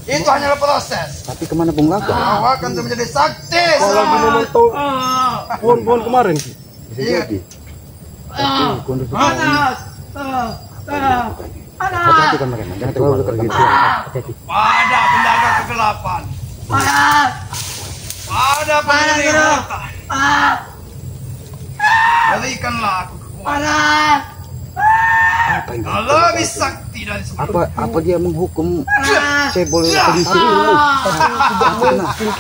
Itu hanyalah proses. Tapi kemana Bung Laga? Kau akan menjadi sakti. Kalau gini tuh pohon kemarin. Bisa Iya. jadi. Tapi kondisi Panas. hati-hati kan mereka. Jangan terlalu dekat gitu. Hati-hati. Pada penjaga kegelapan. Panas. Pada penjaga kegelapan. Berikanlah aku kekuatan. Panas. Apa ini? Lebih sakti dari sebelumnya. Apa dia menghukum cebol pengisi ilmu?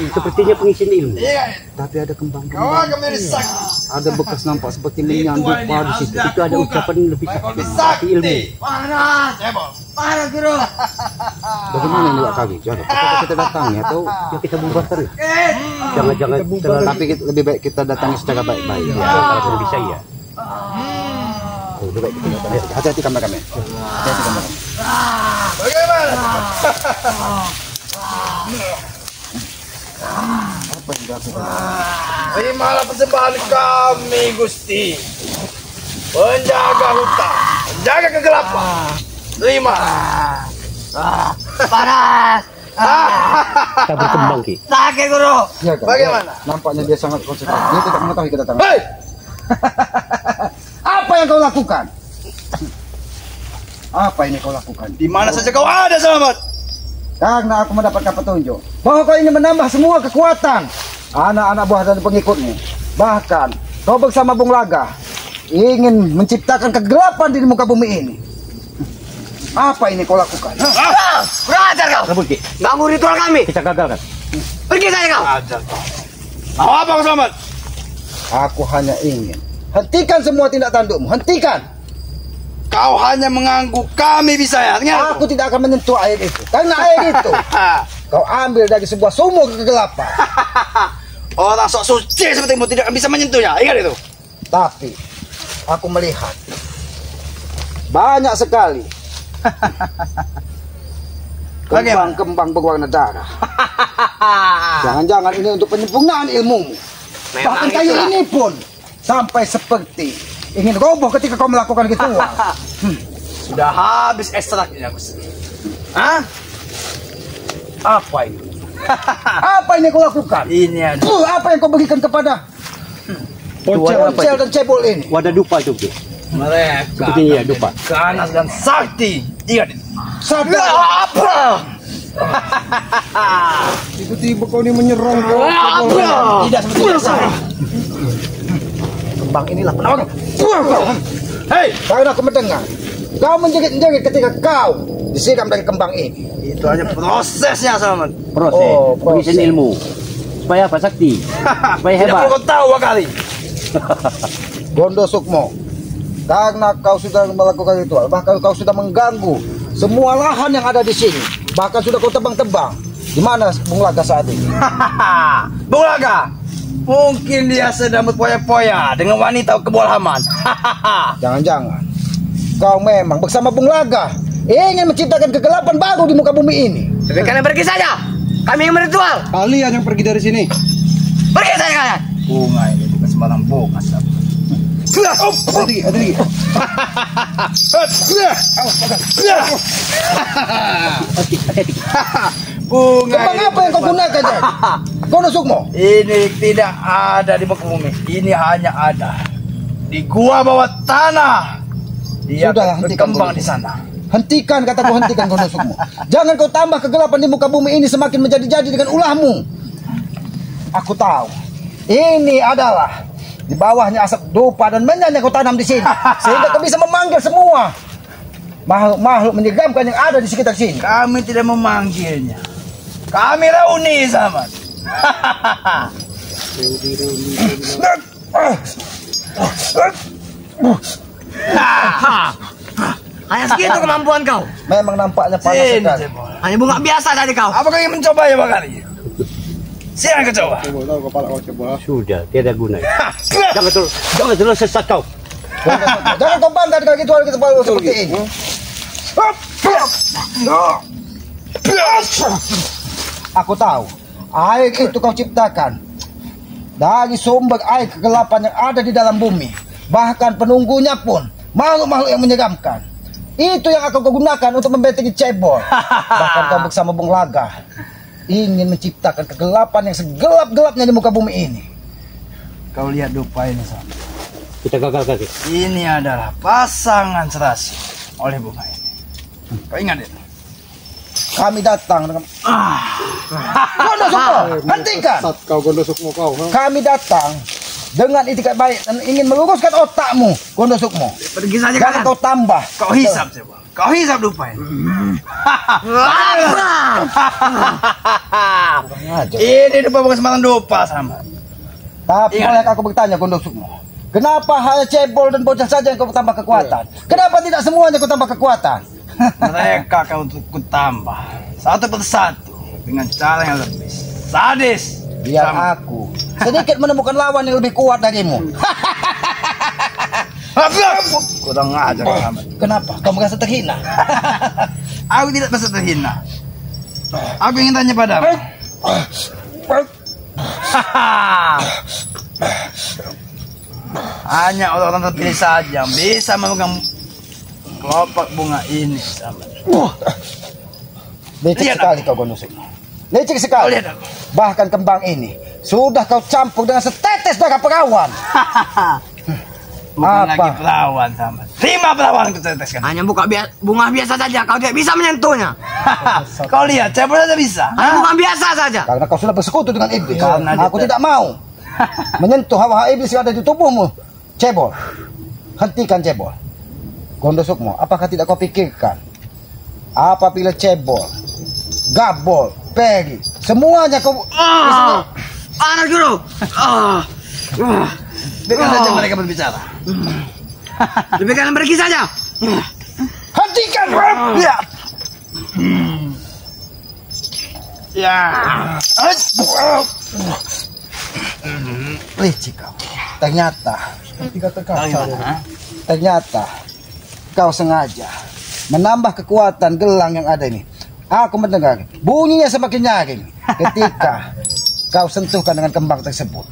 Sepertinya pengisi ilmu. Iya. Tapi ada Kau kembang-kembang. akan menjadi sakti. Ada bekas nampak seperti menyandung padu situ. Itu ada ucapan yang lebih Kau lebih sakti ilmu. sakti. Panas. Cebol. Panas, Guru. Bagaimana ini Wak Kali? Apakah kita datangi atau ya kita bubar terus? Jangan-jangan tapi lebih baik kita datangi secara baik-baik. Ya, kalau bisa ya. Lebih baik kita datangi. Hati-hati kameramen. Hati-hati kameramen. Bagaimana? Apa yang dilakukan? Terimalah persembahan kami, Gusti. Penjaga hutan, penjaga kegelapan. Terima. Panas. Kita berkembang Ki. Sakit, Guru. Ya, kan? Bagaimana? Nampaknya dia sangat konsentrasi. Dia tidak mengetahui kedatangan. Hei! Apa yang kau lakukan? Apa ini kau lakukan? Di mana saja kau ada, Selamat? Karena aku mendapatkan petunjuk bahwa kau ingin menambah semua kekuatan anak-anak buah dan pengikutmu. Bahkan kau bersama Bung Laga ingin menciptakan kegelapan di muka bumi ini. Apa ini kau lakukan? Kurang ajar kau. Rebut Ki. Ganggu ritual kami. Kita gagalkan. Pergi saja kau. Ajar kau. Mau apa kau, Selamat? Aku hanya ingin hentikan semua tindak tandukmu. Hentikan. Kau hanya mengganggu kami, bisa ya? Dengar Aku tidak akan menyentuh air itu. Karena air itu kau ambil dari sebuah sumur kegelapan. Orang sok suci sepertimu tidak akan bisa menyentuhnya. Ingat itu. Tapi aku melihat banyak sekali kembang-kembang berwarna darah. Jangan-jangan ini untuk penyempurnaan ilmumu. Bahkan kayu ini pun sampai seperti ingin roboh ketika kau melakukan ritual. Sudah habis ekstraknya, Gusti. Hah? Apa ini? Apa ini kau lakukan? Ini ada. Apa yang kau berikan kepada Poncel dan cebol ini? Wadah dupa itu Ki. Mereka Sepertinya ya dupa. ganas dan sakti. Ingat itu. Sadar Apa? tiba-tiba kau ini menyerang kau. Tidak seperti biasa. Kembang inilah penawar. Hei, Karena aku mendengar kau menjerit-jerit ketika kau disiram dari kembang ini. itu hanya prosesnya, Selamat. Proses. Oh, Pengisian proses. ilmu. Supaya apa sakti? Supaya Tidak perlu hebat. kau tahu kali. Gondo Sukmo, karena kau sudah melakukan ritual, bahkan kau sudah mengganggu semua lahan yang ada di sini, bahkan sudah kau tebang-tebang. Di mana Bung Laga saat ini? Bung Laga, mungkin dia sedang berpoya-poya dengan wanita kebolehan. Jangan-jangan kau memang bersama Bung Laga ingin menciptakan kegelapan baru di muka bumi ini. Lebih kalian pergi saja. Kami yang meritual. Kalian yang pergi dari sini. Pergi saja kalian. Bunga ini bukan sembarang bunga, Selamat. Hati-hati. Bunga Kembang ini apa yang kau gunakan, Jay? Gondo Sukmo. ini tidak ada di muka bumi. Ini hanya ada di gua bawah tanah. Dia Sudahlah, hentikan berkembang dulu. di sana. Hentikan, kataku hentikan Gondo Sukmo. Jangan kau tambah kegelapan di muka bumi ini semakin menjadi-jadi dengan ulahmu. Aku tahu. Ini adalah di bawahnya asap dupa dan menyan yang kau tanam di sini. Sehingga kau bisa memanggil semua makhluk-makhluk menyeramkan yang ada di sekitar sini. Kami tidak memanggilnya. Kami reuni, Selamat. Hanya segitu kemampuan kau. Memang nampaknya panas Sini, sekali. Cebol. Hanya bunga biasa tadi kau. Apa kau ingin mencoba ya, Bakari? Silakan kau coba. Sudah, tiada guna. Jangan terus sesat kau. Jangan kau bangga dengan ritual kita seperti ini. Aku tahu, air itu kau ciptakan dari sumber air kegelapan yang ada di dalam bumi. Bahkan penunggunya pun makhluk-makhluk yang menyeramkan. Itu yang akan kau gunakan untuk membentengi cebol. Bahkan kau bersama Bung Laga ingin menciptakan kegelapan yang segelap-gelapnya di muka bumi ini. Kau lihat dupa ini sama. Kita gagal kaki. Ini adalah pasangan serasi oleh bunga ini. Kau ingat itu? Kami datang dengan Gondosukmo, hentikan. Kau Gondosukmo kau. Kami datang dengan itikat baik dan ingin meluruskan otakmu, Gondosukmo. Pergi saja Jangan kalian. kau tambah. Kau hisap coba. Kau hisap dupa ini. Ini dupa bukan sembarang dupa sama. Tapi Ingat. oleh aku bertanya, Gondosukmo, kenapa hanya cebol dan bocah saja yang kau tambah kekuatan? Kenapa tidak semuanya kau tambah kekuatan? Mereka kau untuk kutambah satu persatu dengan cara yang lebih sadis. Biar Sama. aku sedikit menemukan lawan yang lebih kuat darimu. Kurang ajar Muhammad. Kenapa? Kau merasa terhina? Aku tidak merasa terhina. Aku ingin tanya padamu. Hanya orang-orang terpilih saja yang bisa memegang kelopak bunga ini sama. Licik Lihat sekali kau Gondosukmo. Licik Kau sekali. lihat aku. Bahkan kembang ini sudah kau campur dengan setetes darah perawan. Bukan Apa? lagi perawan sama. 5 perawan yang kuteteskan. Hanya bunga biasa saja. Kau tidak bisa menyentuhnya. Kau lihat, cebol saja bisa. Hanya bunga biasa saja. Karena kau sudah bersekutu dengan iblis. Karena Aku dia- tidak mau menyentuh hawa iblis yang ada di tubuhmu. Cebol, hentikan cebol. Gondosukmo, apakah tidak kau pikirkan apabila cebol, gabol, pegi, semuanya kau Anak guru. Biarkan saja mereka berbicara. Lebih kalian pergi saja. hentikan. Ya. Ya. Licik kau. Ternyata Bagaimana? Ternyata kau sengaja menambah kekuatan gelang yang ada ini. Aku mendengar bunyinya semakin nyaring ketika kau sentuhkan dengan kembang tersebut.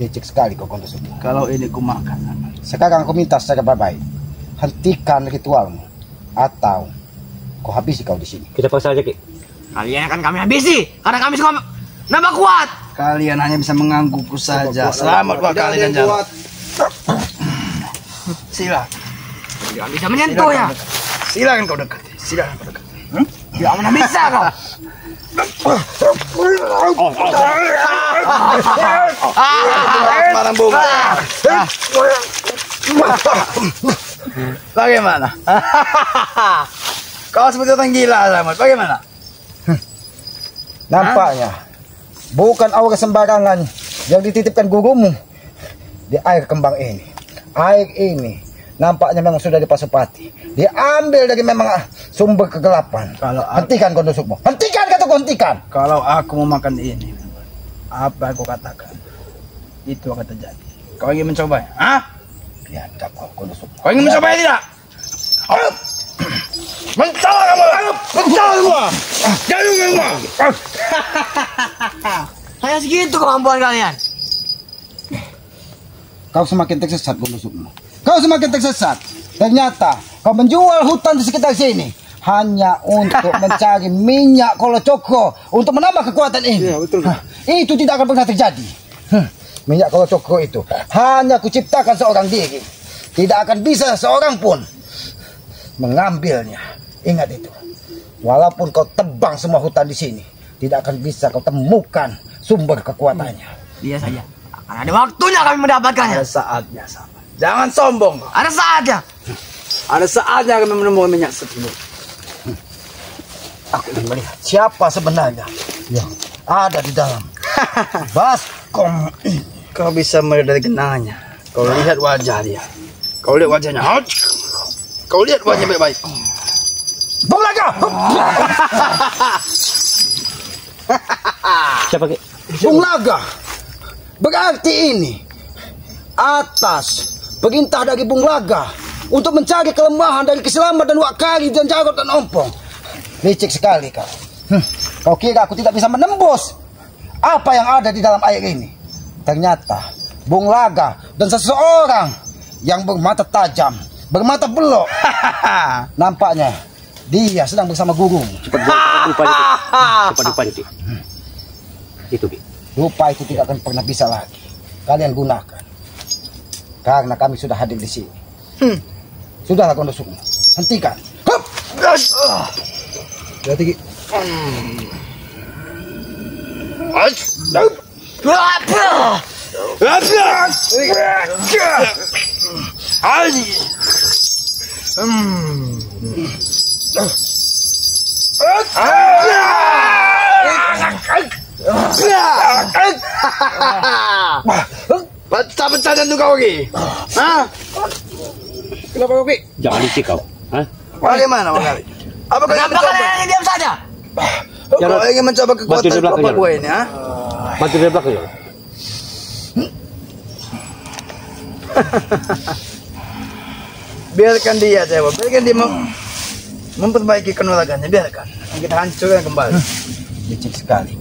Licik sekali kau Gondosukmo. Kalau ini kumakan. Sekarang aku minta secara baik, hentikan ritualmu atau kau habisi kau di sini. Kita paksa aja, Ki. Kalian akan kami habisi. Karena kami semua nambah kuat. Kalian hanya bisa menggangguku saja. Selamat buat kalian dan jalan. Silakan. Tidak bisa menyentuhnya. Silakan kau dekat. Silakan kau dekat. Tidak mana bisa kau. Barang bunga. Bagaimana? Kau seperti orang gila, Selamat. Bagaimana? Nampaknya bukan aura sembarangan yang dititipkan gurumu di air kembang ini. Air ini nampaknya memang sudah dipasupati. Diambil dari memang sumber kegelapan. Kalau Hentikan Gondosukmo. Hentikan kataku, hentikan. Kalau aku mau makan ini, apa aku katakan, itu akan terjadi. Kau ingin mencoba? Hah? Biadab kau Gondosukmo. Kau ingin mencoba tidak? Ayo! Mencoba kamu! Mencoba semua! Jangan semua! Hanya segitu kemampuan kalian. Kau semakin tersesat Gondosukmo. Kau semakin tersesat. Ternyata kau menjual hutan di sekitar sini hanya untuk mencari minyak kolocokro untuk menambah kekuatan ini. Iya, betul. Itu tidak akan pernah terjadi. Minyak kolocokro itu hanya kuciptakan seorang diri. Tidak akan bisa seorang pun mengambilnya. Ingat itu. Walaupun kau tebang semua hutan di sini, tidak akan bisa kau temukan sumber kekuatannya. Dia saja. Akan ada waktunya kami mendapatkannya. Ada saatnya, sahabat. Jangan sombong. Ada saatnya. Ada saatnya kami menemukan minyak tersebut. Aku ingin melihat siapa sebenarnya yang ada di dalam baskom ini. Kau bisa melihat dari genangannya. Kau lihat wajah dia. Kau lihat wajahnya. Kau lihat wajahnya baik-baik. Bung Laga! Siapa, Ki? Bung Laga! Berarti ini atas perintah dari Bung Laga untuk mencari kelemahan dari Keselamatan dan Wakari dan Jarot dan Ompong. Licik sekali kau. Kau kira aku tidak bisa menembus apa yang ada di dalam air ini? Ternyata Bung Laga dan seseorang yang bermata tajam bermata belok. Nampaknya dia sedang bersama guru. Cepat lupa itu. Cepat lupa itu. Itu, Bi. Lupa itu tidak akan pernah bisa lagi kalian gunakan. Karena kami sudah hadir di sini. Sudahlah Gondo Sukmo. Hentikan. Hup. Jadi Pecah-pecah jantung kau lagi. Hah? Kenapa kau, Ki? Jangan licik kau. Hah? Bagaimana, Bang Kali? Apa kau ingin Kenapa mencoba? kalian diam saja? Kau ingin mencoba Bantu kekuatan di belakang, bapak gue ini, ha? Bantu dari belakang ya. Biarkan dia, jawab. Biarkan dia memperbaiki kanuragannya. Biarkan. Kita hancurkan kembali. licik sekali.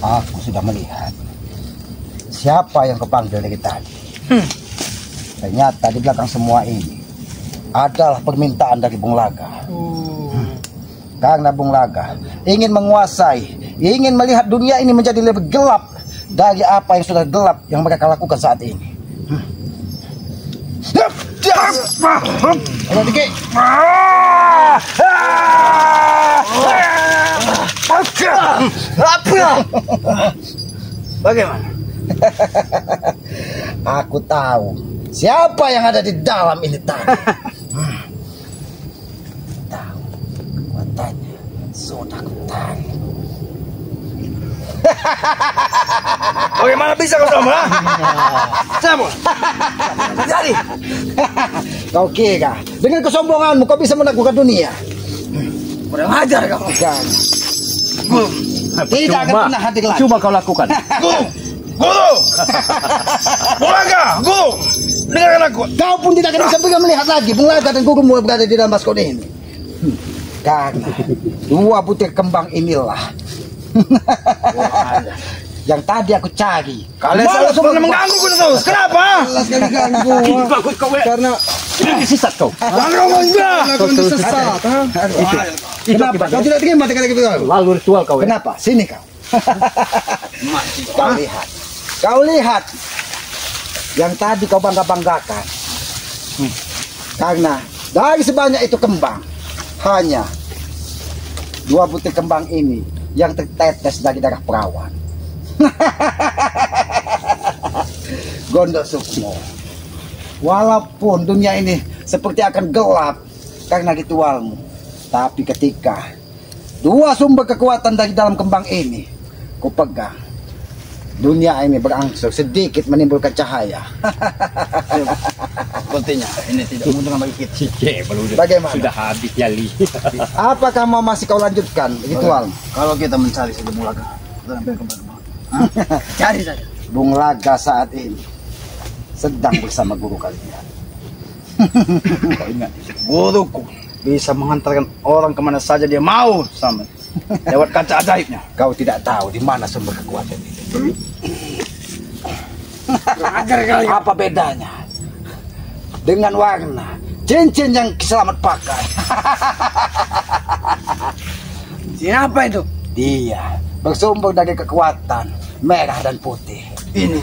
Aku sudah melihat siapa yang kepanggil dari tadi. Ternyata di belakang semua ini adalah permintaan dari Bung Laga. Karena Bung Laga ingin menguasai, ingin melihat dunia ini menjadi lebih gelap dari apa yang sudah gelap yang mereka lakukan saat ini. Ayo Diki. Bagaimana? Aku tahu siapa yang ada di dalam ini tadi. Tahu kekuatannya sudah kutarik. Bagaimana bisa kau sama? Siapa? Jadi, Kau kira dengan kesombonganmu kau bisa menaklukkan dunia? kurang ajar kau. Bukan. Tidak akan pernah hadir lagi. Coba kau lakukan. Guru! Bulaga! Guru! Dengarkan aku. Kau pun tidak akan bisa melihat lagi Bung Laga dan gurumu berada di dalam baskon ini. Karena dua butir kembang inilah yang tadi aku cari. Kalian selalu pernah mengganggu ku terus. Kenapa? Sekali ganggu. Bagus kau. Karena Sesat kau. Jangan enggak. kau tersesat. Kenapa? Kau tidak terima dengan itu? Lalu ritual kau. Kenapa? Sini kau. Kau lihat. Kau lihat. Yang tadi kau bangga-banggakan. Karena dari sebanyak itu kembang, hanya dua butir kembang ini yang tertetes dari darah perawan. Gondo Sukmo, walaupun dunia ini seperti akan gelap karena ritualmu, tapi ketika dua sumber kekuatan dari dalam kembang ini ku pegang, dunia ini berangsur sedikit menimbulkan cahaya. Sepertinya ini tidak menguntungkan bagi kita. Bagaimana? Sudah habis nyali. Apakah mau masih kau lanjutkan ritual? Kalau kita mencari saja Bulaga, kita sampai kembali. Cari saja. Bung Laga saat ini sedang bersama guru kalian. Kau ingat, guruku bisa mengantarkan orang kemana saja dia mau sama lewat kaca ajaibnya. Kau tidak tahu di mana sumber kekuatan itu. Apa bedanya dengan warna cincin yang selamat pakai? Siapa itu? Dia bersumber dari kekuatan merah dan putih. Ini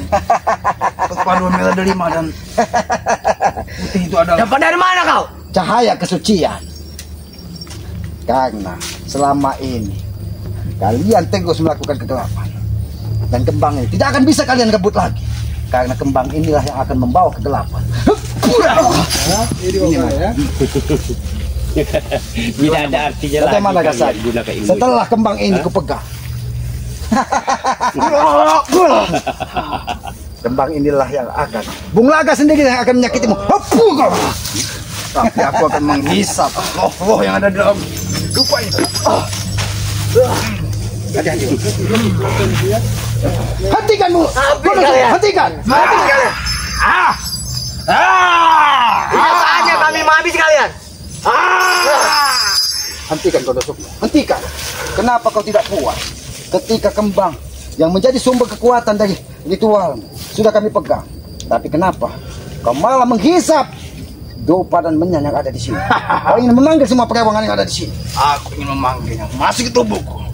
perpaduan merah delima dan putih itu adalah. Dapat dari mana kau? Cahaya kesucian. Karena selama ini kalian terus melakukan kegelapan, dan kembang ini tidak akan bisa kalian rebut lagi. Karena kembang inilah yang akan membawa kegelapan. Ini ya. Tidak ada artinya lagi. Bagaimana Gasar? Gunakan ilmu. Setelah kembang ini kupegang, kembang inilah yang akan Bung Laga sendiri yang akan menyakitimu. Tapi aku akan menghisap roh-roh yang ada dalam lupa itu. Hentikan mu. Hentikan. Hentikan. Bisa saja kami menghabisi kalian. Hentikan Gondo Sukmo. Hentikan. Kenapa kau tidak puas ketika kembang yang menjadi sumber kekuatan dari ritual sudah kami pegang? Tapi kenapa Kau malah menghisap Dupa dan Menyan yang ada di sini. Kau ingin memanggil semua perewangan yang ada di sini. Aku ingin memanggilnya masuk ke tubuhku.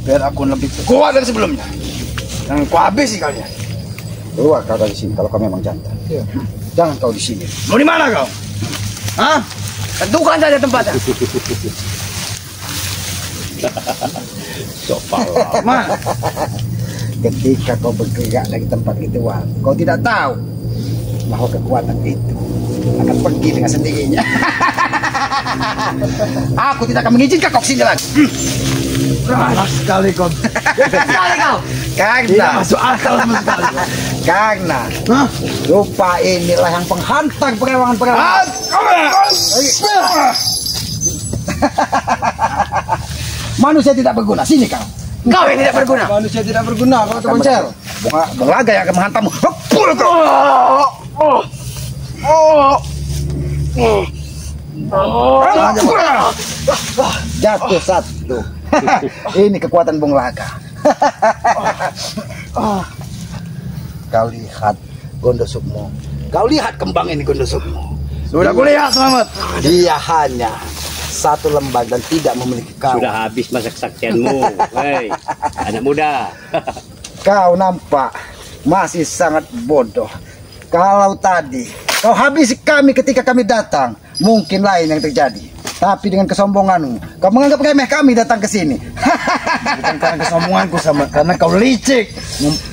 Biar aku lebih kuat dari sebelumnya. Jangan kau habisi kalian. Keluar kau dari sini kalau kau memang jantan. Jangan kau di sini. Mau di mana kau? Hah? Tentukan saja tempatnya. Sopalama. Ketika kau bergerak dari tempat ritual, kau tidak tahu bahwa kekuatan itu akan pergi dengan sendirinya. Aku tidak akan mengizinkan kau kesini lagi. Keras sekali kau. Sekali kau. Tidak masuk akal sama sekali. Karena Dupa inilah yang penghantar perewangan-perewangan. Manusia tidak berguna. Sini kau. Kau yang tidak berguna. Manusia tidak berguna kalau terpencil. Belaga yang akan menghantammu. Jatuh satu. Ini kekuatan Bung Laga. Kau lihat Gondosukmo. Kau lihat kembang ini Gondosukmo. Sudah kulihat Selamat. Dia hanya satu lembar dan tidak memiliki kawan. Sudah habis masa kesaktianmu. Hei, anak muda. Kau nampak masih sangat bodoh. Kalau tadi kau habisi kami ketika kami datang, mungkin lain yang terjadi. Tapi dengan kesombonganmu, kau menganggap remeh kami datang ke sini. Bukan karena kesombonganku sama, karena kau licik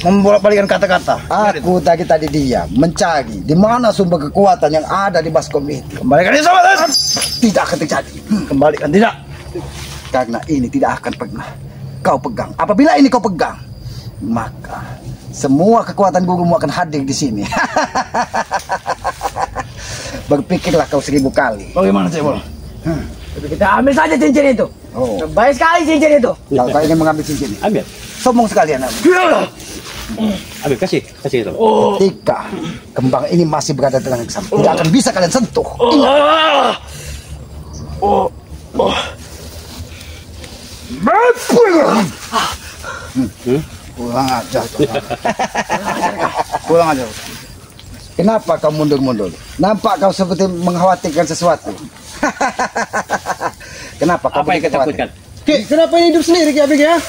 membolak-balikan kata-kata. Aku tadi diam mencari di mana sumber kekuatan yang ada di baskom itu. Kembalikan ini Selamat. Tidak akan terjadi. Kembalikan tidak. Karena ini tidak akan pernah kau pegang. Apabila ini kau pegang, maka semua kekuatan gurumu akan hadir di sini. Berpikirlah kau 1000 kali. Bagaimana Cebol? Kita ambil saja cincin itu. Oh, Baik sekali cincin itu. kalau kau ingin mengambil cincin, Ambil. sombong sekali anak. Ambil, kasih itu. Ketika kembang ini masih berada dalam kesam, tidak akan bisa kalian sentuh. Ingat. Pulang aja. Pulang aja. Kenapa kau mundur-mundur? Nampak kau seperti mengkhawatirkan sesuatu. Kenapa kau Apa yang begitu kau takutkan? khawatir? Kenapa ini hidup sendiri Ki Abik ya?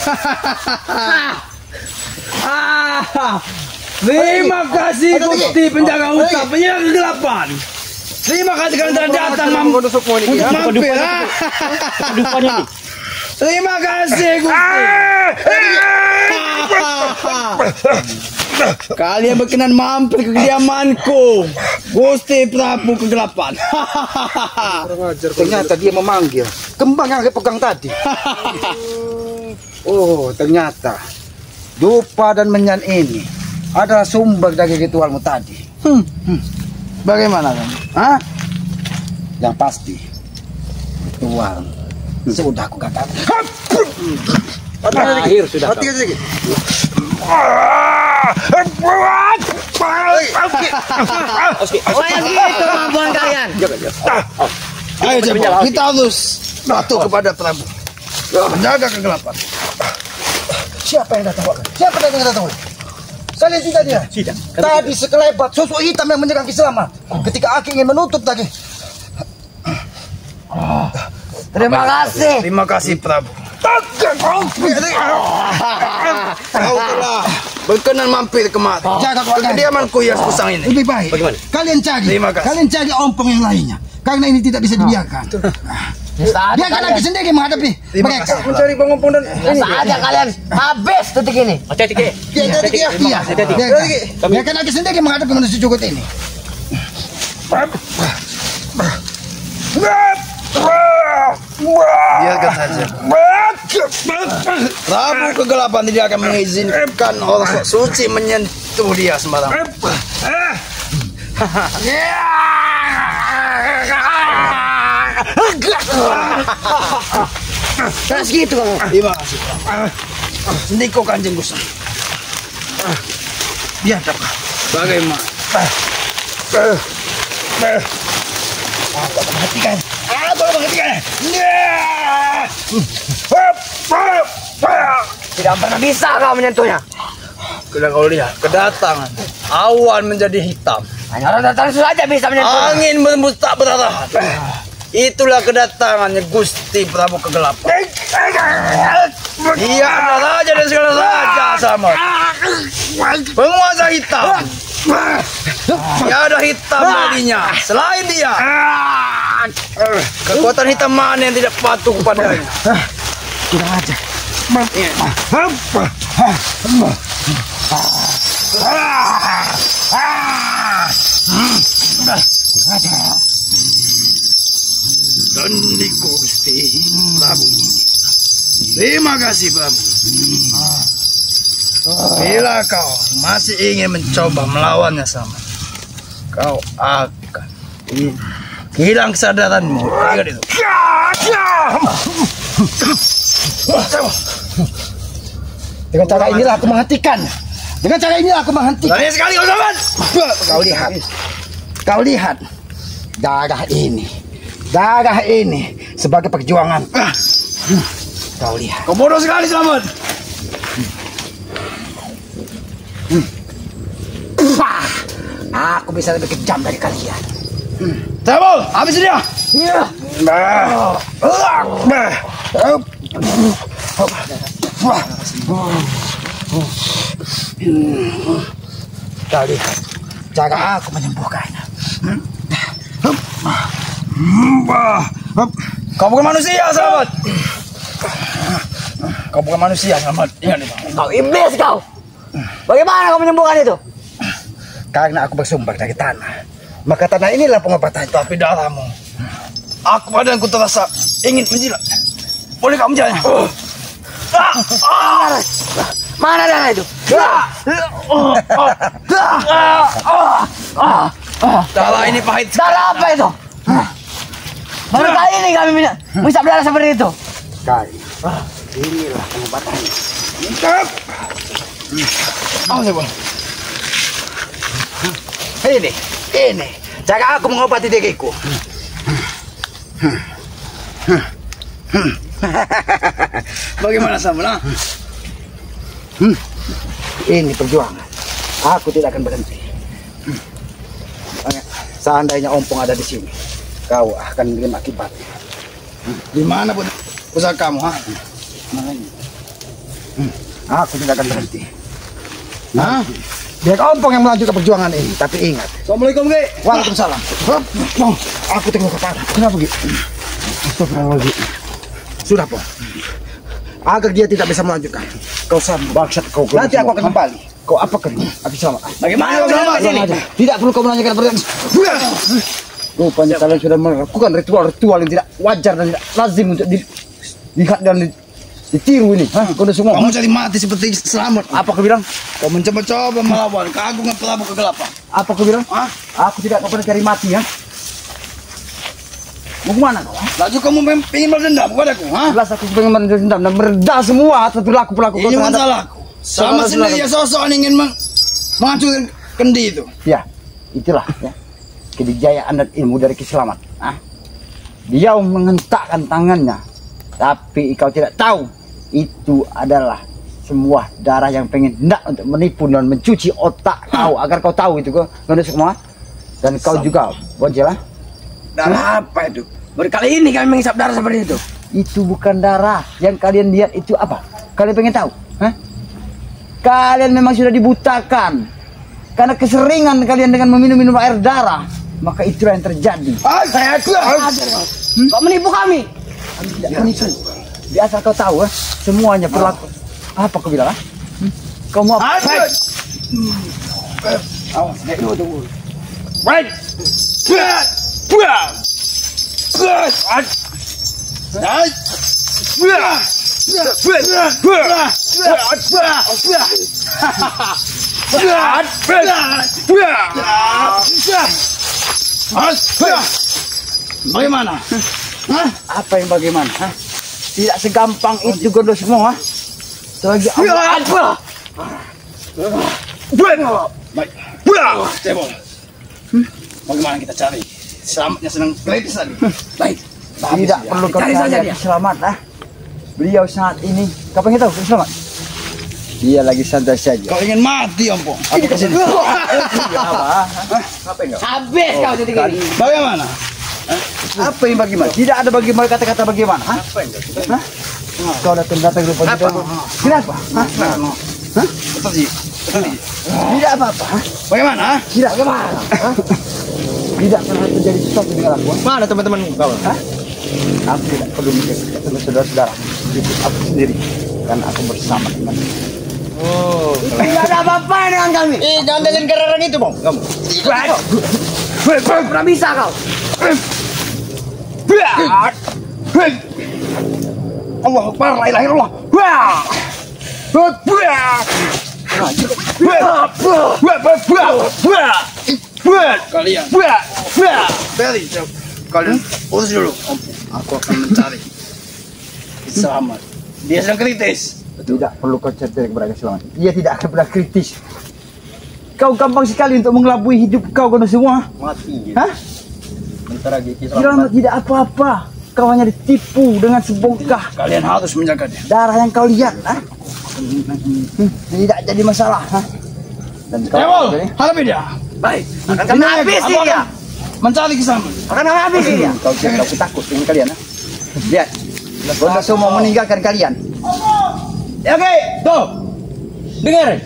Terima kasih Gusti penjaga hutan, penjaga kegelapan. Terima kasih kalian telah datang untuk mampir. Kedupannya nih. Terima kasih Gusti. Kalian berkenan mampir ke kediamanku, Gusti Prabu Kegelapan. Ternyata dia memanggil kembang yang aku pegang tadi. Oh, ternyata Dupa dan Menyan ini adalah sumber dari ritualmu tadi. Bagaimana kan? Hah? Yang pasti ritual sudah aku katakan. Terakhir sudah. Hati sedikit. Oh yang gitu kemampuan kalian. Ayo Cebol, kita harus patuh kepada Prabu, penjaga kegelapan. Siapa yang datang? Siapa yang datang? Kalian tidak dia? Tidak. Tadi sekelebat sosok hitam yang menyerang Kiselamat. Ketika Aki ingin menutup tadi. Terima kasih. Terima kasih Prabu. Kau telah berkenan mampir kemari. Jaga Ke keluarga. kediamanku yang kusang ini. Lebih baik. Bagaimana? Kalian cari. Terima kasih. Kalian cari ompong yang lainnya. Karena ini tidak bisa dibiarkan. Biarkan Aki sendiri menghadapi Terima mereka. kasih. Mencari pengompong dan Saja kalian habis detik ini. Hati-hati, Ki. Iya. Biarkan Aki sendiri menghadapi manusia cukup ini. biarkan saja. Prabu Kegelapan tidak akan mengizinkan orang suci menyentuh dia sembarangan. Terus gitu kamu. Terima kasih. Sendiko Kanjeng Gusti. Biadab. Bagaimana? Perhatikan. Boleh perhatikan. Tidak pernah bisa kau menyentuhnya. Sudah kau lihat kedatangan awan menjadi hitam. Hanya orang datang saja bisa menyentuh. Angin berembus tak berarah. Itulah kedatangannya Gusti Prabu Kegelapan. Dia adalah raja dan segala raja sama. Penguasa hitam. Tiada hitam darinya selain dia. Kekuatan hitam mana yang tidak patuh kepadanya? Kurang aja. Sandi Gusti Prabu. Terima kasih Prabu. Bila kau masih ingin mencoba melawannya sama, kau akan hilang kesadaranmu. Ingat itu. Dengan cara inilah aku menghentikan. Dengan cara inilah aku menghentikan. Berani sekali kau sobat. Kau lihat. Darah ini sebagai perjuangan. Kau lihat. Kau bodoh sekali Selamat. Aku bisa lebih kejam dari kalian. Tabul, habis dia. Kau lihat cara aku menyembuhkannya. Kau bukan manusia, Selamat. Kau bukan manusia, Selamat. Ingat itu. Kau iblis kau. Bagaimana kau menyembuhkan itu? Karena aku bersumber dari tanah. Maka tanah inilah pengobatan. Tapi darahmu, aku badanku terasa ingin menjilat. Boleh kau menjilatnya? Mana darah itu? Darah ini pahit. Darah apa itu? Baru kali ini kami bisa berdarah seperti itu. Kali. Inilah pengobatannya. Ini cara aku mengobati diriku. Bagaimana Sambal? Ini perjuangan. Aku tidak akan berhenti. Seandainya ompong ada di sini, kau akan menerima akibatnya. Di mana pun usaha kamu, ha? Aku tidak akan berhenti. Nah, biar ompong yang melanjutkan perjuangan ini. Tapi ingat. Assalamualaikum, Ki. Waalaikumsalam. Aku tengok kepada. Kenapa, Ki? Astagfirullahaladzim. Sudah, Pong. Agar dia tidak bisa melanjutkan. Kau sama bangsat kau. Nanti aku akan kembali. Kau apa kan? Aku selamat. Bagaimana kau selamat sini? Tidak perlu kau menanyakan pertanyaan. Rupanya kalian sudah melakukan ritual-ritual yang tidak wajar dan tidak lazim untuk dilihat dan ditiru ini. Hah? Kau udah semua. Kamu cari mati seperti Selamat. Apa kau bilang? Kau mencoba-coba melawan keagungan Prabu Kegelapan. Apa kau bilang? Hah? Aku tidak pernah cari mati ya. Mau kemana kau? Laju kamu ingin berdendam kepadaku, ha? Jelas aku pengen merendam dan meredah semua atas perilaku-perilaku Ini bukan salahku. Sama sendiri ya sosok ingin menghancurkan kendi itu. Ya, itulah ya. Kedijayaan dan ilmu dari Kiselamat. Dia menghentakkan tangannya, tapi kau tidak tahu itu adalah semua darah yang pengen hendak untuk menipu dan mencuci otak kau agar kau tahu itu kau semua. Dan kau juga, Bonjela. Darah apa itu? Berkali ini kami menghisap darah seperti itu. Itu bukan darah yang kalian lihat itu apa? Kalian pengen tahu? Hah? Kalian memang sudah dibutakan karena keseringan kalian dengan meminum air darah, maka itulah yang terjadi. Saya Kau menipu kami. Tidak menipu. Biasa kau tahu, semuanya berlaku. Apa kau bilang? Kau mau apa? Awas, tunggu. Right. Bagaimana? Apa yang bagaimana? Tidak segampang itu Gondo semua. Selagi Allah. Baik. Cebol. Bagaimana kita cari? Selamatnya senang geletis tadi. Baik. Tidak perlu kau Cari saja dia. Selamat lah. Beliau saat ini. Kapan kita tahu Selamat? Dia lagi santai saja. Kau ingin mati, Ompong? Aku kesini. Apa enggak? Habis kau jadi gini. Bagaimana? Apa yang bagaimana? Tidak ada bagaimana kata-kata bagaimana. Hah? Hah? Kau datang rupanya. Kenapa? Hah? Betul sih. Tidak apa-apa. Hah? Bagaimana? Tidak bagaimana. Hah? Tidak pernah terjadi sesuatu dengan aku. Mana teman-teman kau? Hah? Aku tidak perlu menjaga saudara-saudara. Hidup aku sendiri. Karena aku bersama dengan. Oh. Tidak ada apa-apa dengan kami. Jangan dengan kerarang itu, Bang. Kamu. Pernah bisa kau. Allah Akbar, la ilaha illallah. Kalian. Beli, kalian urus dulu. Aku akan mencari selamat. Dia sedang kritis. Tidak perlu kau cerita kepada keselamatan. Dia tidak akan pernah kritis. Kau gampang sekali untuk mengelabui hidup kau kena semua. Mati. Hah? Bentar lagi Selamat tidak apa-apa. Kau hanya ditipu dengan sebongkah Kalian harus menjaganya. darah yang kau lihat. Hah? Tidak jadi masalah. Hah? Dan kau Ewol, hadapi dia. Baik. Akan kami habis Aku dia. akan mencari kesama. Akan kami habis dia. kau kira aku takut dengan kalian. Hah? Lihat. Kau semua meninggalkan kalian. Ya, oke. Tuh. Dengar.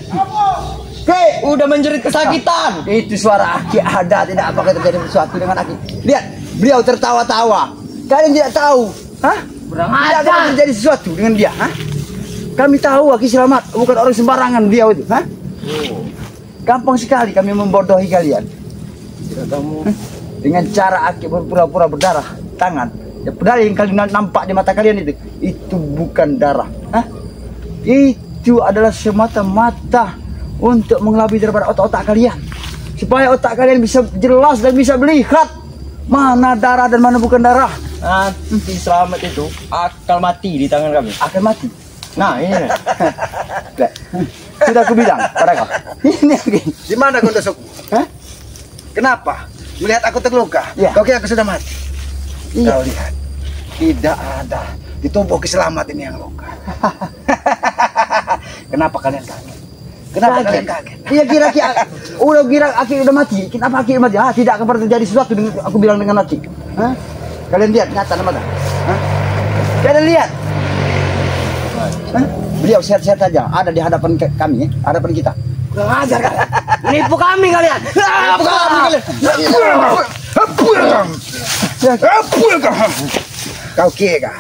Oke, udah menjerit kesakitan. Itu suara Aki ada. Tidak apakah terjadi sesuatu dengan Aki. Lihat. Beliau tertawa-tawa. Kalian tidak tahu. Hah? Kurang Tidak akan ajar. terjadi sesuatu dengan dia. Hah? Kami tahu Aki selamat. Bukan orang sembarangan beliau itu. Hah? Gampang sekali kami membodohi kalian. Dengan cara Aki berpura-pura berdarah tangan. Ya, padahal yang kalian nampak di mata kalian itu bukan darah. Hah? Itu adalah semata-mata untuk mengelabui daripada otak-otak kalian. Supaya otak kalian bisa jelas dan bisa melihat mana darah dan mana bukan darah. Nanti selamat itu akal mati di tangan kami. Akan mati. Nah, ini. Sudah aku bilang pada kau. Ini Aki. Di mana kau dasuk? Hah? Kenapa? Melihat aku terluka. Ya. Kau kira aku sudah mati? Iya. Kau lihat. Tidak ada di tubuh Kiselamat ini yang luka. Kenapa kalian kaget? Kenapa kalian kaget? Iya kira Aki udah mati. Kenapa Aki mati? Tidak akan pernah terjadi sesuatu dengan aku bilang dengan Aki. Hah? Kalian lihat nyata mata. Hah? Kalian lihat. Hah? Beliau sehat-sehat saja. Ada di hadapan kami, ya. Hadapan kita. Kurang ajar kalian. Menipu kami kalian. Apa kalian? Kau kira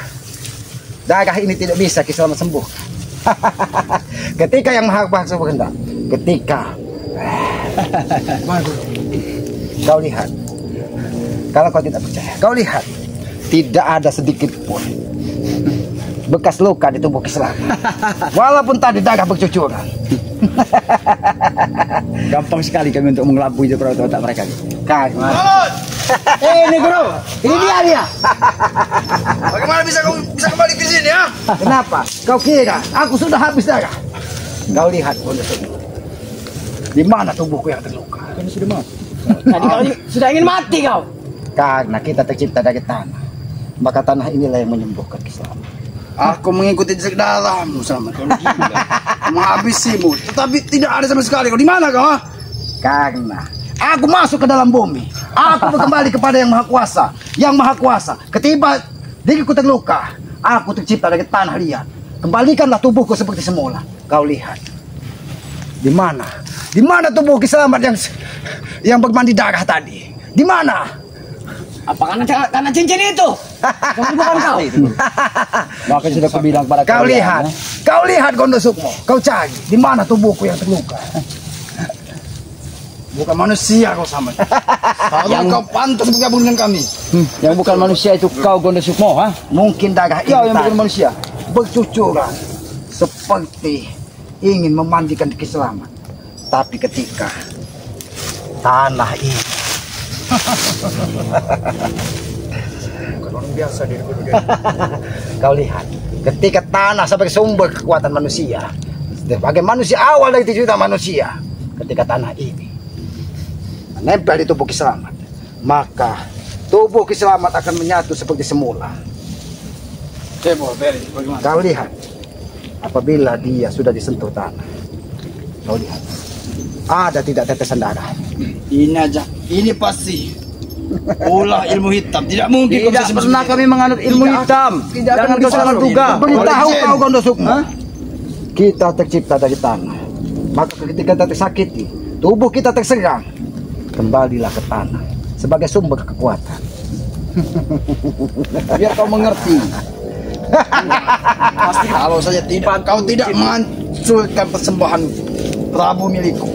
darah ini tidak bisa Kiselamat sembuh. Ketika yang Maha Kuasa berkehendak. Ketika kau lihat. Kalau kau tidak percaya, kau lihat. Tidak ada sedikit pun bekas luka di tubuh Kiselamat. Walaupun tadi darah bercucuran. Gampang sekali kami untuk mengelabui otak mereka. Ini guru. Ini dia. Bagaimana bisa kembali ke sini ya? Kenapa? Kau kira aku sudah habis darah? Kau lihat kondisimu. Di mana tubuhku yang terluka? Ini sudah mati. Tadi kau sudah ingin mati kau. Karena kita tercipta dari tanah, maka tanah inilah yang menyembuhkan Kiselamat. Aku mengikuti jejak darahmu sama kau gila. Menghabisimu, tetapi tidak ada sama sekali. Kau di mana kau? Karena aku masuk ke dalam bumi, aku kembali kepada yang Maha Kuasa. Yang Maha Kuasa, ketiba diriku terluka, aku tercipta dari tanah liat. Kembalikanlah tubuhku seperti semula. Kau lihat, di mana tubuh Kiselamat yang bermandi darah tadi? Di mana? Apa karena cincin itu? Bukan kau. Maka sudah aku bilang pada kau lihat, kau lihat Gondo Sukmo, kau cari di mana tubuhku yang terluka. Bukan manusia kau sama. Yang kau pantas bergabung dengan kami. Yang bukan manusia itu kau Gondo Sukmo, ha? Mungkin darah kau yang bukan manusia bercucuran seperti ingin memandikan Kiselamat. Tapi ketika tanah ini Bukan orang biasa diriku. kau lihat, ketika tanah sebagai sumber kekuatan manusia, sebagai manusia awal dari tercipta manusia, ketika tanah ini menempel di tubuh Kiselamat, maka tubuh Kiselamat akan menyatu seperti semula. Cebol, beri, bagaimana? Kau lihat, apabila dia sudah disentuh tanah, kau lihat, ada tidak tetesan darah. Ini aja, ini pasti ulah ilmu hitam. Tidak mungkin. Tidak pernah kami menganut ilmu hitam. Jangan kau salah duga. Beritahu kau Gondo Sukmo. Kita tercipta dari tanah. Maka ketika kita tersakiti, tubuh kita terserang, kembalilah ke tanah sebagai sumber kekuatan. Biar kau mengerti. Pasti kalau saja kau tidak menghancurkan persembahan Prabu milikku,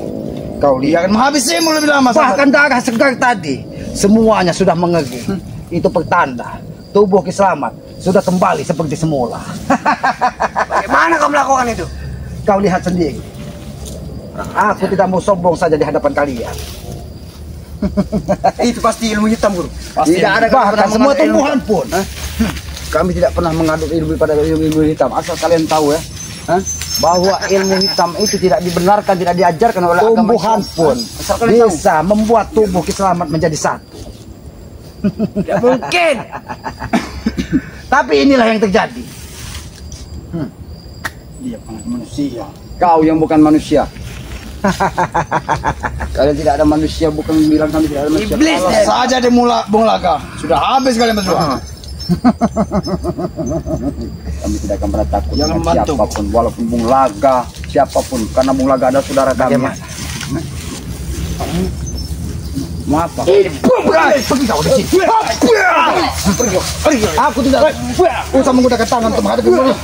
kau lihat akan menghabisimu lebih lama. Bahkan darah segar tadi semuanya sudah mengering. Itu pertanda tubuh Ki Slamet sudah kembali seperti semula. Bagaimana kau melakukan itu? Kau lihat sendiri. Aku tidak mau sombong saja di hadapan kalian. Itu pasti ilmu hitam, Guru. Tidak ada bahkan semua tumbuhan pun. Kami tidak pernah mengadu ilmu pada ilmu hitam. Asal kalian tahu ya, bahwa ilmu hitam itu tidak dibenarkan, tidak diajarkan oleh tumbuhan pun bisa membuat tubuh Ki Slamet menjadi satu. Tidak mungkin. Tapi inilah yang terjadi. Dia bukan manusia. Kau yang bukan manusia. Kalian tidak ada manusia, bukan bilang kami tidak ada manusia. Iblis saja di Bung Laga. Sudah habis kalian berdua. Kami tidak akan pernah takut Jangan dengan bantu. siapapun, walaupun Bung Laga, siapapun, karena Bung Laga adalah saudara kami. Mau apa? Pergi kau dari sini. Pergi. Aku tidak usah menggunakan tangan untuk menghadapi mulut.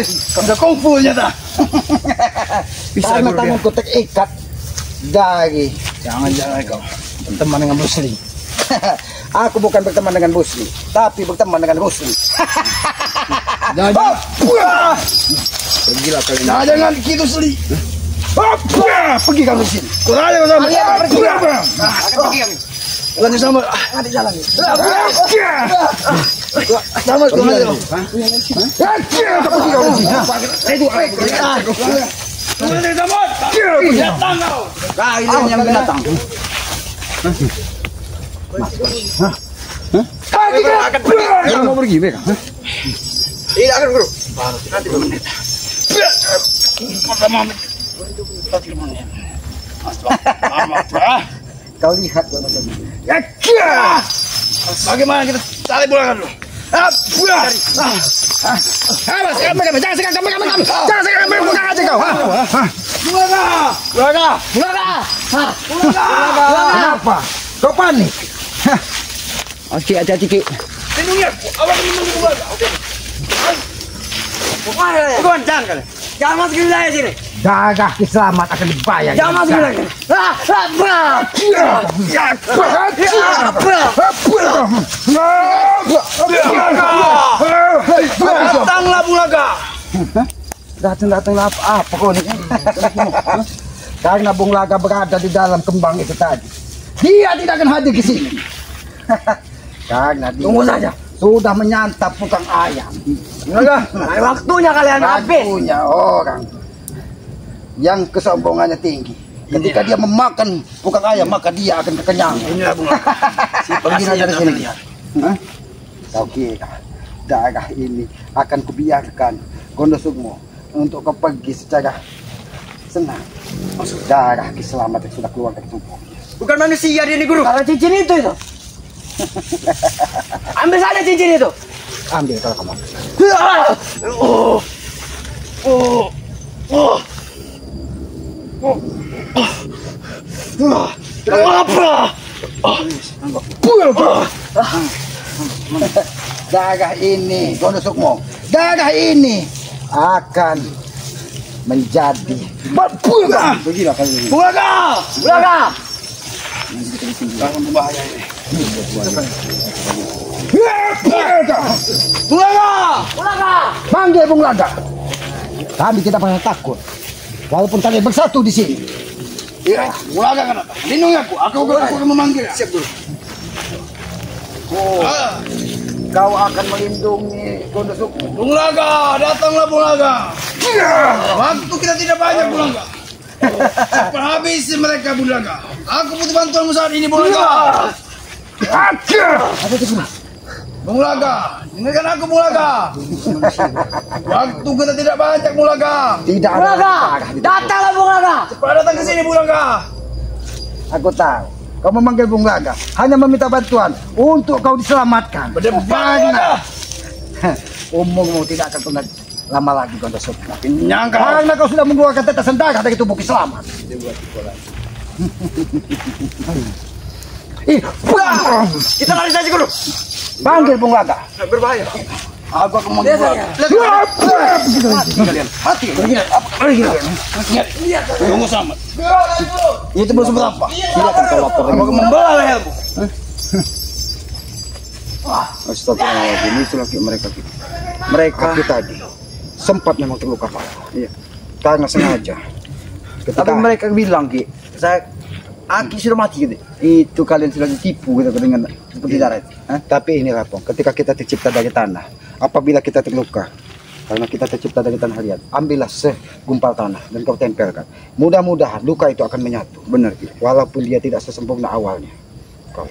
Sudah kungfu nyata. Karena tanganku terikat dari. Jangan kau berteman dengan muslim. Aku bukan berteman dengan Busli, tapi berteman dengan Rusli. Jangan. Pergilah kalian. Jangan gitu Sli. Pergi kau dari sini. Kurang aja sama. Pergi kami. Lanjut sama. Ada jalan. Sama kurang aja. Pergi kau dari sini. Datang kau. Kalian yang binatang. Mau pergi mereka? Tidak akan, Guru. Nanti 2 menit. Kau lihat Bagaimana kita cari bola dulu? Jangan sekarang bukan aja kau. Bulaga. Kenapa? Kau panik? Oke, hati-hati, Ki. Lindungi aku. Awak lindungi Bulaga. Oke. Bukan, jangan kalian. Jangan masuk ke wilayah sini. Darah Ki Slamet akan dibayar. Jangan masuk ke wilayah sini. Datanglah Bulaga. Datang apa kau ini? Karena Bung Laga berada di dalam kembang itu tadi, dia tidak akan hadir ke sini. Karena dia Tunggu saja. sudah menyantap tukang ayam. Waktunya kalian habis. Punya orang yang kesombongannya tinggi. Ketika dia memakan tukang ayam, maka dia akan kekenyangan. Inilah Bulaga. Pergi saja dari sini. Kau kira darah ini akan kubiarkan Gondo Sukmo untuk kau pergi secara senang? Darah Ki Slamet yang sudah keluar dari tubuh. Bukan manusia dia nih, Guru. Karena cincin itu. Ambil saja cincin itu. Ambil kalau kamu. Darah ini, Gondo Sukmo, darah ini akan menjadi beginilah kali ini. Bulaga. Jangan berbahaya ini. Bulaga. Panggil Bung Laga. Kami tidak pernah takut, walaupun kami bersatu di sini. Iya, Bulaga kenapa? Lindungi aku. Aku akan memanggil. Siap dulu. Kau akan melindungi Gondo Sukmo. Bulaga, datanglah Bulaga. Waktu kita tidak banyak Bulaga. Habisi mereka Bulaga. Aku butuh bantuanmu saat ini Bulaga. Bung Laga, dengarkan aku Bung Laga. Waktu kita tidak banyak Bung Laga. Tidak Bung ada. Laga, datanglah Bung Laga. Cepat datang ke sini Bung Laga. Aku tahu. Kau memanggil Bung Laga hanya meminta bantuan untuk kau diselamatkan. Berdebat Bung Laga. Umurmu tidak akan pernah lama lagi kau dasar. Nyangka. Karena kau sudah mengeluarkan tetesan darah dari tubuh Kiselamat. Kita lari saja dulu. Panggil Bung Laga. Berbahaya. Aku akan membuat kalian mati. Tunggu selamat. Itu belum seberapa. Silakan kau lapor. Aku akan membelah lehermu. Astagfirullahaladzim, itu lagi mereka. Mereka tadi sempat memang terluka parah. Iya. Karena sengaja. Tapi mereka bilang Ki, Aki sudah mati gitu. Itu kalian sudah ditipu gitu dengan seperti darah. Tapi ini Rapong, ketika kita tercipta dari tanah, apabila kita terluka, karena kita tercipta dari tanah liat, ambillah segumpal tanah dan kau tempelkan. Mudah-mudahan luka itu akan menyatu. Benar Ki. Walaupun dia tidak sesempurna awalnya. Kau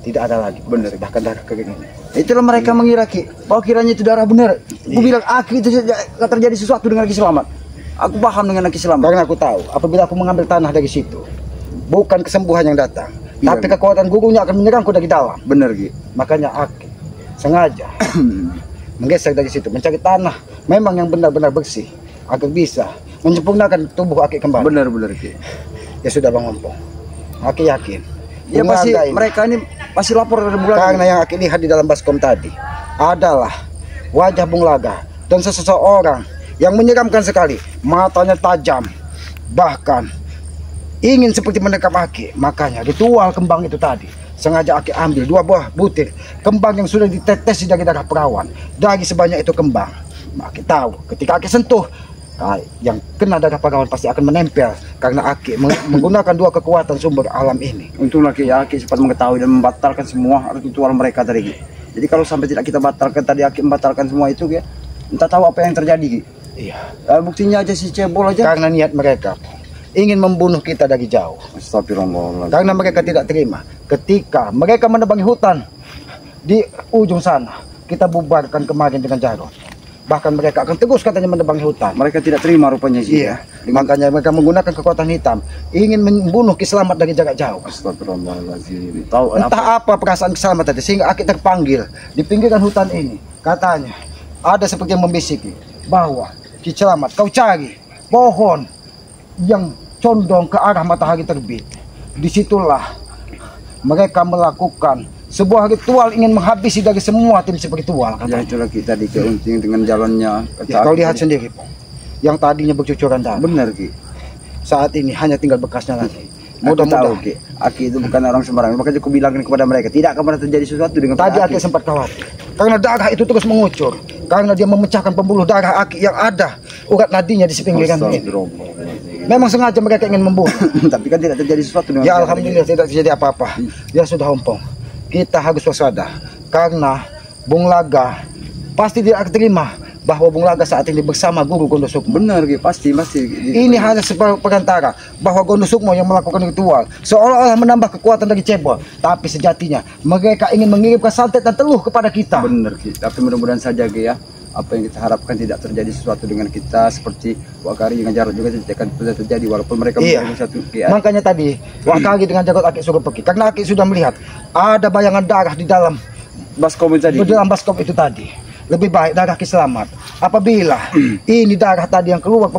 tidak ada lagi. Benar. Bahkan darah kering ini. Itulah mereka mengira Ki, bahwa kiranya itu darah benar. Aku bilang Aki itu terjadi sesuatu dengan Aki Selamat. Aku paham dengan Aki Selamat. Karena aku tahu, apabila aku mengambil tanah dari situ, bukan kesembuhan yang datang, Iya, tapi kekuatan gurunya akan menyerangku dari dalam. Benar Ki. Makanya Aki sengaja menggeser dari situ, mencari tanah memang yang benar-benar bersih agar bisa menyempurnakan tubuh Aki kembali. Benar Ki. Ya sudah Bang Ompong, Aki yakin. Ya Bung pasti Laga ini, mereka ini pasti lapor dari bulan. karena yang Aki lihat di dalam baskom tadi adalah wajah Bung Laga dan seseorang yang menyeramkan sekali, matanya tajam, bahkan ingin seperti menekap Aki. Makanya ritual kembang itu tadi sengaja Aki ambil 2 buah butir kembang yang sudah ditetesi dari darah perawan. Dari sebanyak itu kembang, Aki tahu ketika Aki sentuh, yang kena darah perawan pasti akan menempel, karena Aki menggunakan 2 kekuatan sumber alam ini. Untunglah Ki, Aki cepat mengetahui dan membatalkan semua ritual mereka tadi Ki. Jadi kalau sampai tidak kita batalkan tadi, Aki membatalkan semua itu Ki, entah tahu apa yang terjadi Ki. Iya. Buktinya aja si cebol aja. Karena niat mereka ingin membunuh kita dari jauh. Astagfirullah. Karena mereka tidak terima ketika mereka menebangi hutan di ujung sana, kita bubarkan kemarin dengan Jarod. Bahkan mereka akan terus katanya menebangi hutan. Mereka tidak terima rupanya sih. Iya. Makanya mereka menggunakan kekuatan hitam, ingin membunuh Kiselamat dari jarak jauh. Astagfirullahaladzim. Tahu Entah apa perasaan Kiselamat tadi sehingga Aki terpanggil di pinggiran hutan ini. Katanya ada seperti yang membisiki bahwa Kiselamat, kau cari pohon yang condong ke arah matahari terbit. Disitulah mereka melakukan sebuah ritual ingin menghabisi dari semua tim spiritual. Ya itulah kita di keunting dengan jalannya. Ya, kau lihat sendiri, Pong. Yang tadinya bercucuran darah, Benar Ki. saat ini hanya tinggal bekasnya lagi. Mudah-mudahan Mudah-mudahan. Ki, Aki itu bukan orang sembarangan. Makanya aku bilang kepada mereka, tidak akan pernah terjadi sesuatu dengan Tadi Aki. Aki sempat khawatir karena darah itu terus mengucur, karena dia memecahkan pembuluh darah Aki yang ada urat nadinya di sepinggiran ini. Memang sengaja mereka ingin membunuh. Tapi kan tidak terjadi sesuatu dengan Ya Aki. alhamdulillah tidak terjadi apa-apa. Ya sudah Ompong, kita harus waspada karena Bung Laga pasti tidak akan terima bahwa Bung Laga saat ini bersama Guru Gondo Sukmo. Benar Ki, pasti. Ini hanya sebuah perantara bahwa Gondo Sukmo yang melakukan ritual seolah-olah menambah kekuatan dari cebol, tapi sejatinya mereka ingin mengirimkan santet dan teluh kepada kita. Benar Ki. Tapi mudah-mudahan saja Ki ya, apa yang kita harapkan tidak terjadi sesuatu dengan kita seperti Wakari dengan Jarod juga tidak akan pernah terjadi walaupun mereka Iya. menjadi satu Ki. Ya. Makanya tadi Wakari dengan Jarod Aki suruh pergi karena Aki sudah melihat ada bayangan darah di dalam Baskom tadi. dalam baskom itu tadi. Lebih baik darah Kiselamat. Apabila ini darah tadi yang keluar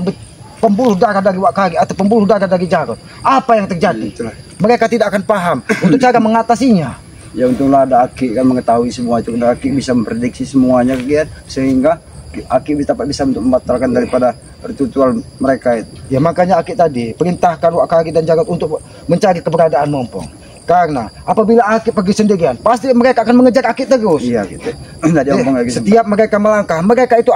pembuluh darah dari Wakari atau pembuluh darah dari Jarod, apa yang terjadi? Itulah. Mereka tidak akan paham untuk cara mengatasinya. Ya untunglah ada Aki kan mengetahui semua itu. Dan Aki bisa memprediksi semuanya Ki, sehingga Aki bisa untuk membatalkan daripada ritual mereka itu. Ya makanya Aki tadi perintahkan Wakari dan Jarod untuk mencari keberadaan Mompong. Karena apabila Aki pergi sendirian, pasti mereka akan mengejar Aki terus. Iya gitu. Tadi omong lagi Setiap mereka melangkah, mereka itu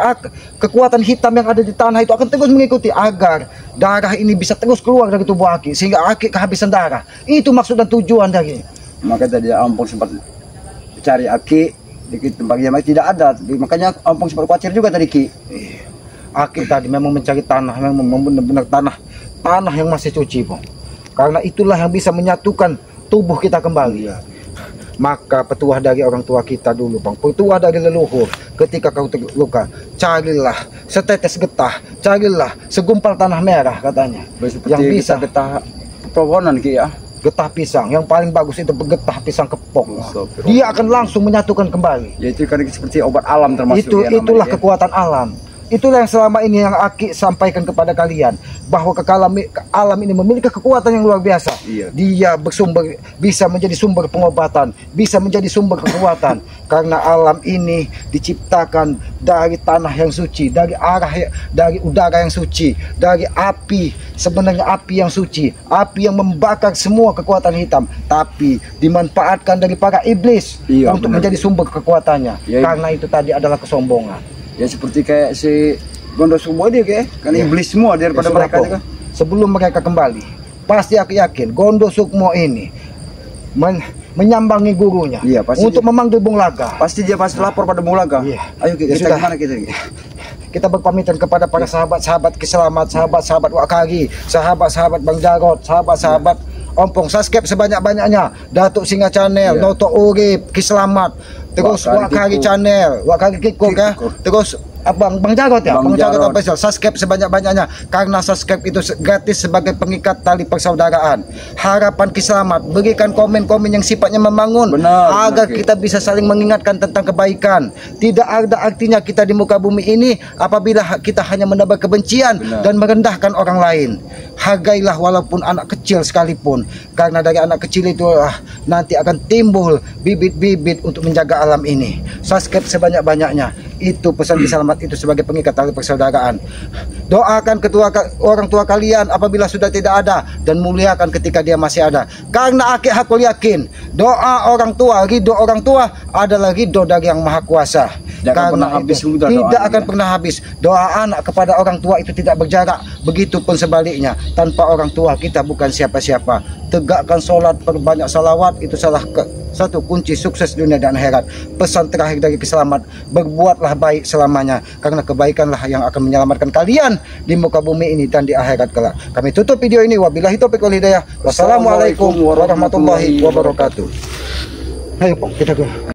kekuatan hitam yang ada di tanah itu akan terus mengikuti agar darah ini bisa terus keluar dari tubuh Aki sehingga Aki kehabisan darah. Itu maksud dan tujuan dari. Maka tadi Ampong sempat cari Aki di tempat yang tidak ada. Makanya Ampong sempat khawatir juga tadi Ki. Aki tadi memang mencari tanah, memang benar-benar tanah yang masih suci, Bang. Karena itulah yang bisa menyatukan tubuh kita kembali. maka petuah dari orang tua kita dulu bang, petuah dari leluhur, ketika kau terluka, carilah setetes getah, carilah segumpal tanah merah katanya, yang bisa getah pepohonan Ki ya. Getah pisang, yang paling bagus itu getah pisang kepok. Dia akan langsung menyatukan kembali. Ya itu kan seperti obat alam termasuk. Itulah kekuatan alam. Itulah yang selama ini yang Aki sampaikan kepada kalian, bahwa alam ini memiliki kekuatan yang luar biasa. Iya. Dia bisa menjadi sumber pengobatan, bisa menjadi sumber kekuatan, karena alam ini diciptakan dari tanah yang suci, dari udara yang suci, dari api, sebenarnya api yang suci, api yang membakar semua kekuatan hitam, tapi dimanfaatkan dari para iblis untuk menjadi sumber kekuatannya. Karena itu tadi adalah kesombongan. Ya seperti kayak si Gondosukmo dia kayak kan iblis semua daripada mereka juga. Sebelum mereka kembali, pasti aku yakin Gondosukmo ini menyambangi gurunya untuk memanggil Bung Laga. Pasti dia pasti lapor pada Bung Laga. Ayo kita kemana kita? Kita berpamitan kepada para sahabat-sahabat Kiselamat, sahabat-sahabat Wakari, sahabat-sahabat Bang Jarot, sahabat-sahabat Ompong Subscribe sebanyak-banyaknya. Datuk Singa Channel, Noto Urip, Kiselamat, terus Wakari Channel, Wakari Kikuk ya, terus Bang Jarot ya, Bang Jarot official, subscribe sebanyak-banyaknya, karena subscribe itu gratis sebagai pengikat tali persaudaraan. Harapan Kiselamat, berikan komen-komen yang sifatnya membangun, agar kita bisa saling mengingatkan tentang kebaikan. Tidak ada artinya kita di muka bumi ini apabila kita hanya menebar kebencian dan merendahkan orang lain. Hargailah walaupun anak kecil sekalipun, karena dari anak kecil itu nanti akan timbul bibit-bibit untuk menjaga alam ini. Subscribe sebanyak-banyaknya, itu pesan Kiselamat itu sebagai pengikat tali persaudaraan. Doakan orang tua kalian apabila sudah tidak ada, dan muliakan ketika dia masih ada. Karena aku yakin doa orang tua, ridho orang tua adalah ridho dari yang maha kuasa. Karena tidak akan pernah habis. Doa anak kepada orang tua itu tidak berjarak. Begitupun sebaliknya, tanpa orang tua kita bukan siapa-siapa. Tegakkan sholat, perbanyak salawat, itu satu kunci sukses dunia dan akhirat. Pesan terakhir dari Kiselamat, berbuatlah baik selamanya, karena kebaikanlah yang akan menyelamatkan kalian di muka bumi ini dan di akhirat kelak. Kami tutup video ini, wabillahi taufiq wal hidayah. Wassalamualaikum warahmatullahi wabarakatuh. Ayo Pong, kita ke